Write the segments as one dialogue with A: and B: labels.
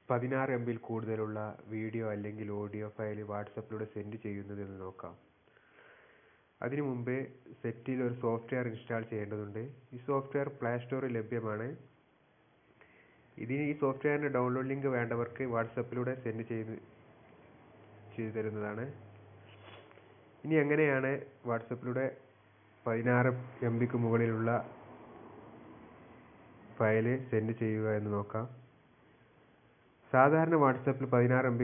A: 16 MB കൂടുതലുള്ള video അല്ലെങ്കിൽ audio file വാട്സാപ്പിലൂടെ send ചെയ്യുന്നതെന്ന് നോക്കാം. അതിനു മുമ്പേ സെറ്റിൽ ഒരു സോഫ്റ്റ്വെയർ ഇൻസ്റ്റാൾ ചെയ്യേണ്ടതുണ്ട്. ഈ സോഫ്റ്റ്വെയർ പ്ലേ സ്റ്റോറിൽ ലഭ്യമാണ്. ഈ സോഫ്റ്റ്വെയറിന്റെ ഡൗൺലോഡ് ലിങ്ക് വേണ്ടവർക്ക് വാട്സാപ്പിലൂടെ സെൻഡ് ചെയ്തു തരുന്നതാണ്. ഇനി എങ്ങനെയാണ് വാട്സാപ്പിലൂടെ 16 MB മുകളിലുള്ള ഫയൽ സെൻഡ് ചെയ്യുക എന്ന് നോക്കാം. സാധാരണ വാട്സാപ്പിൽ 16 MB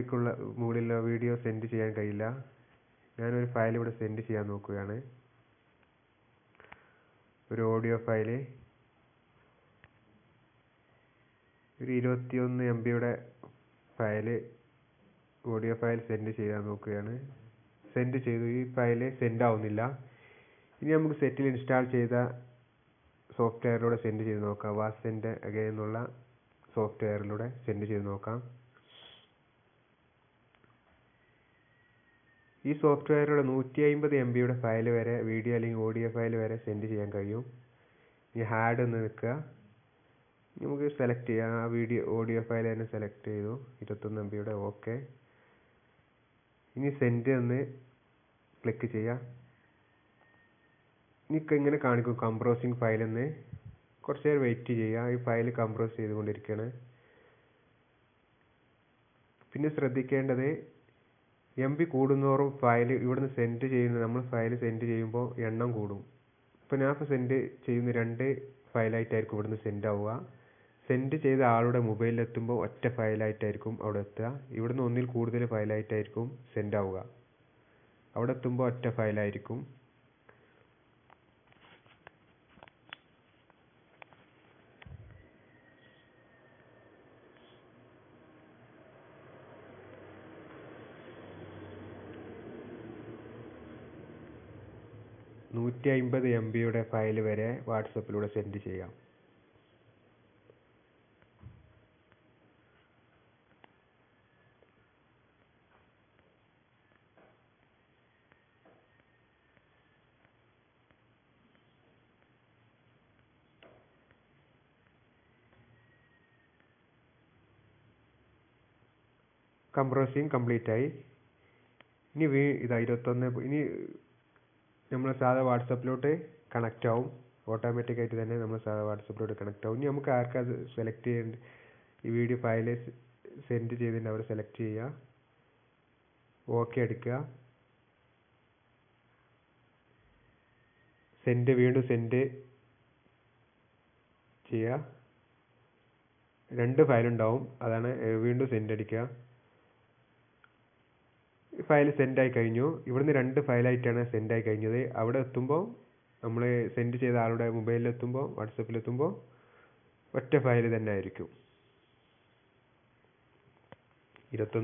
A: മുകളിലുള്ള വീഡിയോ സെൻഡ് ചെയ്യാൻ കഴിയില്ല. ഞാനൊരു ഫയൽ ഇവിടെ സെൻഡ് ചെയ്യാൻ നോക്കുകയാണ്. ഒരു ഓഡിയോ ഫയൽ, ഒരു 21 MB file, audio file send ചെയ്യാൻ നോക്കുകയാണ്. സെൻഡ് ചെയ്തു. ഈ ഫയൽ സെൻഡ് ആവുന്നില്ല. ഇനി നമുക്ക് സെറ്റിൽ ഇൻസ്റ്റാൾ ചെയ്ത സോഫ്റ്റ്വെയറിലൂടെ സെൻഡ് ചെയ്ത് നോക്കാം. വാട്സെൻഡ് അഗൈൻ എന്നുള്ള സോഫ്റ്റ്വെയറിലൂടെ സെൻഡ് ചെയ്ത് നോക്കാം. ഈ സോഫ്റ്റ്വെയറിലൂടെ 150 MB ഫയൽ വരെ, വീഡിയോ അല്ലെങ്കിൽ ഓഡിയോ ഫയൽ വരെ സെൻഡ് ചെയ്യാൻ കഴിയും. ഇനി ഹാഡ് എന്ന് നിൽക്കുക. നമുക്ക് സെലക്ട് ചെയ്യാം. ആ ഓഡിയോ ഫയൽ തന്നെ സെലക്ട് ചെയ്തു. 21 MB ഓക്കെ. ഇനി സെൻഡ് എന്ന് ക്ലിക്ക് ചെയ്യാം. ഇങ്ങനെ കാണിക്കും കംപ്രസിങ് ഫയൽ എന്ന്. കുറച്ച് നേരം വെയിറ്റ് ചെയ്യുക. ഈ ഫയൽ കംപ്രസ് ചെയ്തുകൊണ്ടിരിക്കുകയാണ്. പിന്നെ ശ്രദ്ധിക്കേണ്ടത്, MB കൂടുന്തോറും ഫയൽ ഇവിടുന്ന് സെൻഡ് ചെയ്യുന്ന നമ്മൾ ഫയൽ സെൻഡ് ചെയ്യുമ്പോൾ എണ്ണം കൂടും. ഇപ്പോൾ ഞാൻ സെൻഡ് ചെയ്യുന്ന 2 ഫയലായിട്ടായിരിക്കും ഇവിടുന്ന് സെൻഡ് ആവുക. സെൻഡ് ചെയ്ത ആളുടെ മൊബൈലിലെത്തുമ്പോൾ ഒറ്റ ഫയലായിട്ടായിരിക്കും അവിടെ എത്തുക. ഇവിടുന്ന് ഒന്നിൽ കൂടുതൽ ഫയലായിട്ടായിരിക്കും സെൻഡ് ആവുക. അവിടെ എത്തുമ്പോൾ ഒറ്റ ഫയലായിരിക്കും. MB ഫയൽ വരെ വാട്സാപ്പിലൂടെ സെൻഡ് ചെയ്യാം. കംപ്രസിങ് കംപ്ലീറ്റ് ആയി. ഇനി ഇതാ 21. ഇനി നമ്മൾ സാധാ വാട്സാപ്പിലോട്ട് കണക്റ്റ് ആവും. ഓട്ടോമാറ്റിക്കായിട്ട് തന്നെ നമ്മൾ സാധാ വാട്സാപ്പിലോട്ട് കണക്റ്റ് ആവും. ഇനി നമുക്ക് ആർക്കത് സെലക്ട് ചെയ്യേണ്ട, ഈ വീഡിയോ ഫയൽ സെൻഡ് ചെയ്തിട്ട് അവർ സെലക്ട് ചെയ്യുക. ഓക്കെ അടിക്കുക. വീണ്ടും സെൻഡ് ചെയ്യുക. 2 ഫയലുണ്ടാവും. അതാണ് വീണ്ടും സെൻഡ് അടിക്കുക. ഫയൽ സെൻഡ് ആയി കഴിഞ്ഞു. ഇവിടുന്ന് 2 ഫയലായിട്ടാണ് സെൻഡ് ആയി കഴിഞ്ഞത്. അവിടെ എത്തുമ്പോൾ, നമ്മൾ സെൻഡ് ചെയ്ത ആളുടെ മൊബൈലിലെത്തുമ്പോൾ, വാട്സാപ്പിലെത്തുമ്പോൾ ഒറ്റ ഫയൽ തന്നെ ആയിരിക്കും. 21